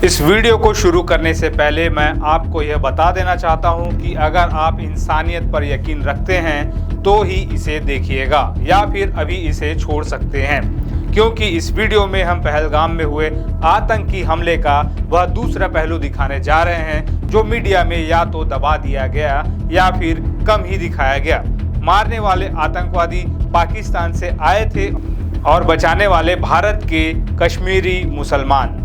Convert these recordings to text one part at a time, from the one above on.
इस वीडियो को शुरू करने से पहले मैं आपको यह बता देना चाहता हूं कि अगर आप इंसानियत पर यकीन रखते हैं तो ही इसे देखिएगा या फिर अभी इसे छोड़ सकते हैं, क्योंकि इस वीडियो में हम पहलगाम में हुए आतंकी हमले का वह दूसरा पहलू दिखाने जा रहे हैं जो मीडिया में या तो दबा दिया गया या फिर कम ही दिखाया गया। मारने वाले आतंकवादी पाकिस्तान से आए थे और बचाने वाले भारत के कश्मीरी मुसलमान।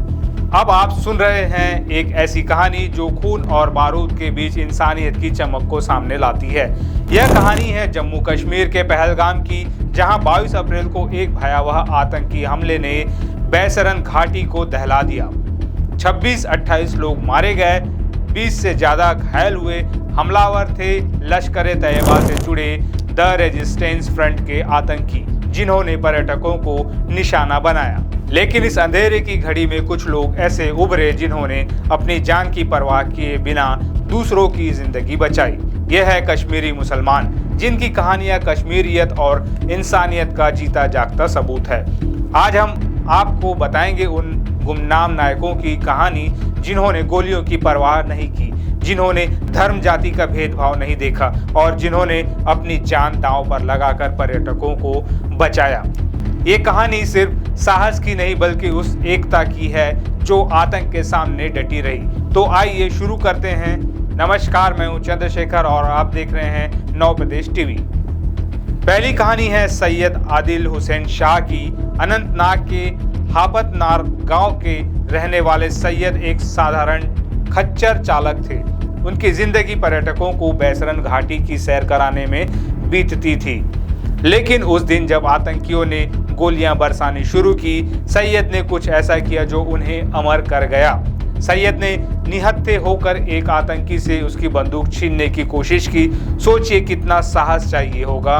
अब आप सुन रहे हैं एक ऐसी कहानी जो खून और बारूद के बीच इंसानियत की चमक को सामने लाती है। यह कहानी है जम्मू कश्मीर के पहलगाम की, जहां 22 अप्रैल को एक भयावह आतंकी हमले ने बैसरन घाटी को दहला दिया। 26-28 लोग मारे गए, 20 से ज्यादा घायल हुए। हमलावर थे लश्कर-ए-तैयबा से जुड़े द रेजिस्टेंस फ्रंट के आतंकी, जिन्होंने पर्यटकों को निशाना बनाया। लेकिन इस अंधेरे की घड़ी में कुछ लोग ऐसे उभरे जिन्होंने अपनी जान की परवाह किए बिना दूसरों की जिंदगी बचाई। यह है कश्मीरी मुसलमान, जिनकी कहानियां कश्मीरियत और इंसानियत का जीता जागता सबूत है। आज हम आपको बताएंगे उन गुमनाम नायकों की कहानी जिन्होंने गोलियों की परवाह नहीं की, जिन्होंने धर्म जाति का भेदभाव नहीं देखा और जिन्होंने अपनी जान दांव पर लगाकर पर्यटकों को बचाया। ये कहानी सिर्फ साहस की नहीं बल्कि उस एकता की है जो आतंक के सामने डटी रही। तो आइए शुरू करते हैं। नमस्कार, मैं हूं चंद्रशेखर और आप देख रहे हैं नव प्रदेश टीवी। पहली कहानी है सैयद आदिल हुसैन शाह की। अनंतनाग के हापतनार गांव के रहने वाले सैयद एक साधारण खच्चर चालक थे। उनकी जिंदगी पर्यटकों को बैसरन घाटी की सैर कराने में बीतती थी, लेकिन उस दिन जब आतंकियों ने गोलियां बरसानी शुरू की, सैयद ने कुछ ऐसा किया जो उन्हें अमर कर गया। सैयद ने निहत्थे होकर एक आतंकी से उसकी बंदूक छीनने की कोशिश की। सोचिए कितना साहस चाहिए होगा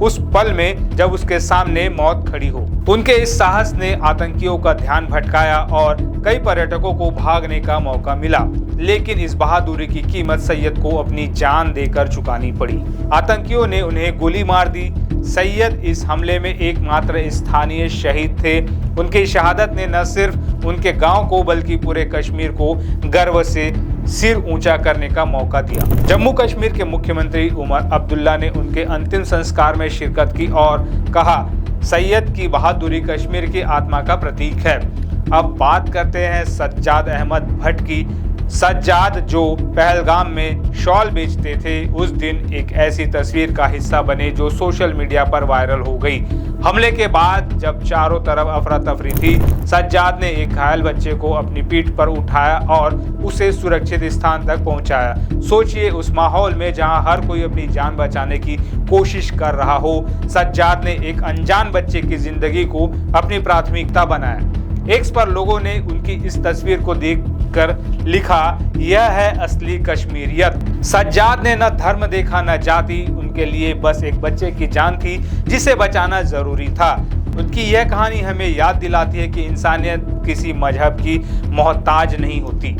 उस पल में जब उसके सामने मौत खड़ी हो। उनके इस साहस ने आतंकियों का ध्यान भटकाया और कई पर्यटकों को भागने का मौका मिला, लेकिन इस बहादुरी की कीमत सैयद को अपनी जान देकर चुकानी पड़ी। आतंकियों ने उन्हें गोली मार दी। सैयद इस हमले में एकमात्र स्थानीय शहीद थे। उनकी शहादत ने न सिर्फ उनके गांव को बल्कि पूरे कश्मीर को गर्व से सिर ऊंचा करने का मौका दिया। जम्मू कश्मीर के मुख्यमंत्री उमर अब्दुल्ला ने उनके अंतिम संस्कार में शिरकत की और कहा, सैयद की बहादुरी कश्मीर की आत्मा का प्रतीक है। अब बात करते हैं सज्जाद अहमद भट्ट की। सज्जाद जो पहलगाम में शॉल बेचते थे, उस दिन एक ऐसी तस्वीर का हिस्सा बने जो सोशल मीडिया पर वायरल हो गई। हमले के बाद जब चारों तरफ अफरा तफरी थी, सज्जाद ने एक घायल बच्चे को अपनी पीठ पर उठाया और उसे सुरक्षित स्थान तक पहुंचाया। सोचिए उस माहौल में जहां हर कोई अपनी जान बचाने की कोशिश कर रहा हो, सज्जाद ने एक अनजान बच्चे की जिंदगी को अपनी प्राथमिकता बनाया। एक्स पर लोगों ने उनकी इस तस्वीर को देखकर लिखा, यह है असली कश्मीरियत। सज्जाद ने न धर्म देखा न जाति, उनके लिए बस एक बच्चे की जान थी जिसे बचाना जरूरी था। उनकी यह कहानी हमें याद दिलाती है कि इंसानियत किसी मजहब की मोहताज नहीं होती।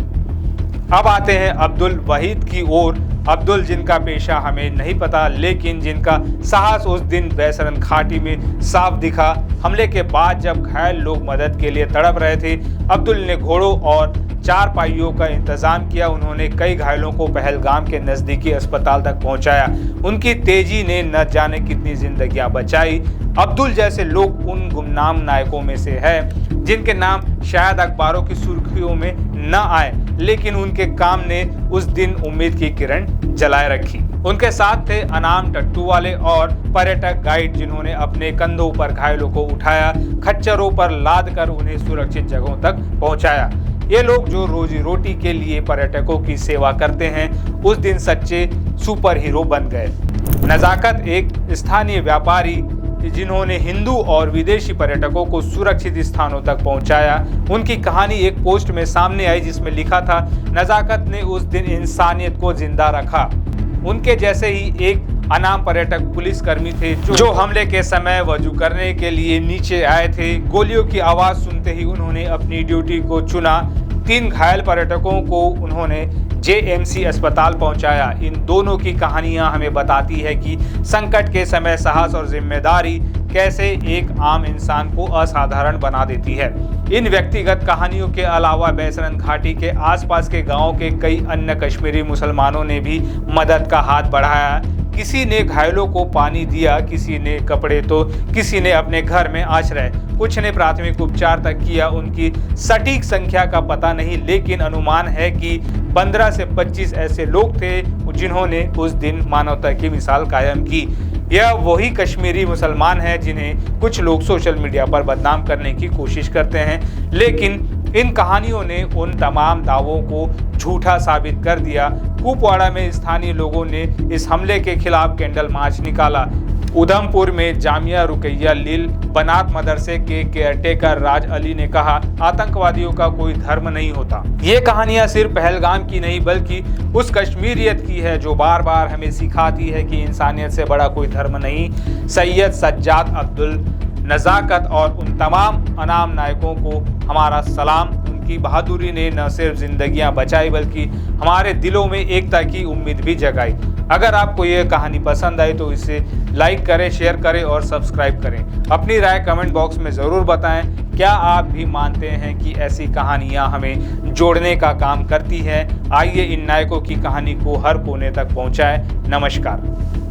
अब आते हैं अब्दुल वहीद की ओर। अब्दुल, जिनका पेशा हमें नहीं पता, लेकिन जिनका साहस उस दिन बैसरन घाटी में साफ दिखा। हमले के बाद जब घायल लोग मदद के लिए तड़प रहे थे, अब्दुल ने घोड़ों और चारपाइयों का इंतजाम किया। उन्होंने कई घायलों को पहलगाम के नजदीकी अस्पताल तक पहुंचाया। उनकी तेजी ने न जाने कितनी जिंदगियां बचाई। अब्दुल जैसे लोग उन गुमनाम नायकों में से है जिनके नाम शायद अखबारों की सुर्खियों में न आए, लेकिन उनके काम ने उस दिन उम्मीद की किरण जलाए रखी। उनके साथ थे अनाम टट्टू वाले और पर्यटक गाइड, जिन्होंने अपने कंधों पर घायलों को उठाया, खच्चरों पर लाद कर उन्हें सुरक्षित जगहों तक पहुंचाया। ये लोग जो रोजी रोटी के लिए पर्यटकों की सेवा करते हैं, उस दिन सच्चे सुपर हीरो बन गए। नजाकत एक स्थानीय व्यापारी जिन्होंने हिंदू और विदेशी पर्यटकों को सुरक्षित स्थानों तक पहुंचाया। उनकी कहानी एक पोस्ट में सामने आई जिसमें लिखा था, नजाकत ने उस दिन इंसानियत को जिंदा रखा। उनके जैसे ही एक अनाम पर्यटक पुलिसकर्मी थे जो हमले के समय वजू करने के लिए नीचे आए थे। गोलियों की आवाज सुनते ही उन्होंने अपनी ड्यूटी को चुना। 3 घायल पर्यटकों को उन्होंने जेएमसी अस्पताल पहुंचाया। इन दोनों की कहानियां हमें बताती है कि संकट के समय साहस और जिम्मेदारी कैसे एक आम इंसान को असाधारण बना देती है। इन व्यक्तिगत कहानियों के अलावा बैसरन घाटी के आसपास के गांवों के कई अन्य कश्मीरी मुसलमानों ने भी मदद का हाथ बढ़ाया। किसी ने घायलों को पानी दिया, किसी ने कपड़े तो किसी ने अपने घर में आश्रय, कुछ ने प्राथमिक उपचार तक किया। उनकी सटीक संख्या का पता नहीं, लेकिन अनुमान है कि 15 से 25 ऐसे लोग थे जिन्होंने उस दिन मानवता की मिसाल कायम की। यह वही कश्मीरी मुसलमान हैं जिन्हें कुछ लोग सोशल मीडिया पर बदनाम करने की कोशिश करते हैं, लेकिन इन कहानियों ने उन तमाम दावों को झूठा साबित कर दिया। कुपवाड़ा में स्थानीय लोगों ने इस हमले के खिलाफ कैंडल मार्च निकाला। उधमपुर में जामिया रुकैया लील बनात मदरसे के केयरटेकर राज अली ने कहा, आतंकवादियों का कोई धर्म नहीं होता। ये कहानियां सिर्फ पहलगाम की नहीं बल्कि उस कश्मीरियत की है जो बार बार हमें सिखाती है कि इंसानियत से बड़ा कोई धर्म नहीं। सैयद सज्जाद अब्दुल नज़ाकत और उन तमाम अनाम नायकों को हमारा सलाम। उनकी बहादुरी ने न सिर्फ जिंदगियां बचाई बल्कि हमारे दिलों में एकता की उम्मीद भी जगाई। अगर आपको यह कहानी पसंद आई तो इसे लाइक करें, शेयर करें और सब्सक्राइब करें। अपनी राय कमेंट बॉक्स में ज़रूर बताएं। क्या आप भी मानते हैं कि ऐसी कहानियां हमें जोड़ने का काम करती हैं? आइए इन नायकों की कहानी को हर कोने तक पहुंचाएं। नमस्कार।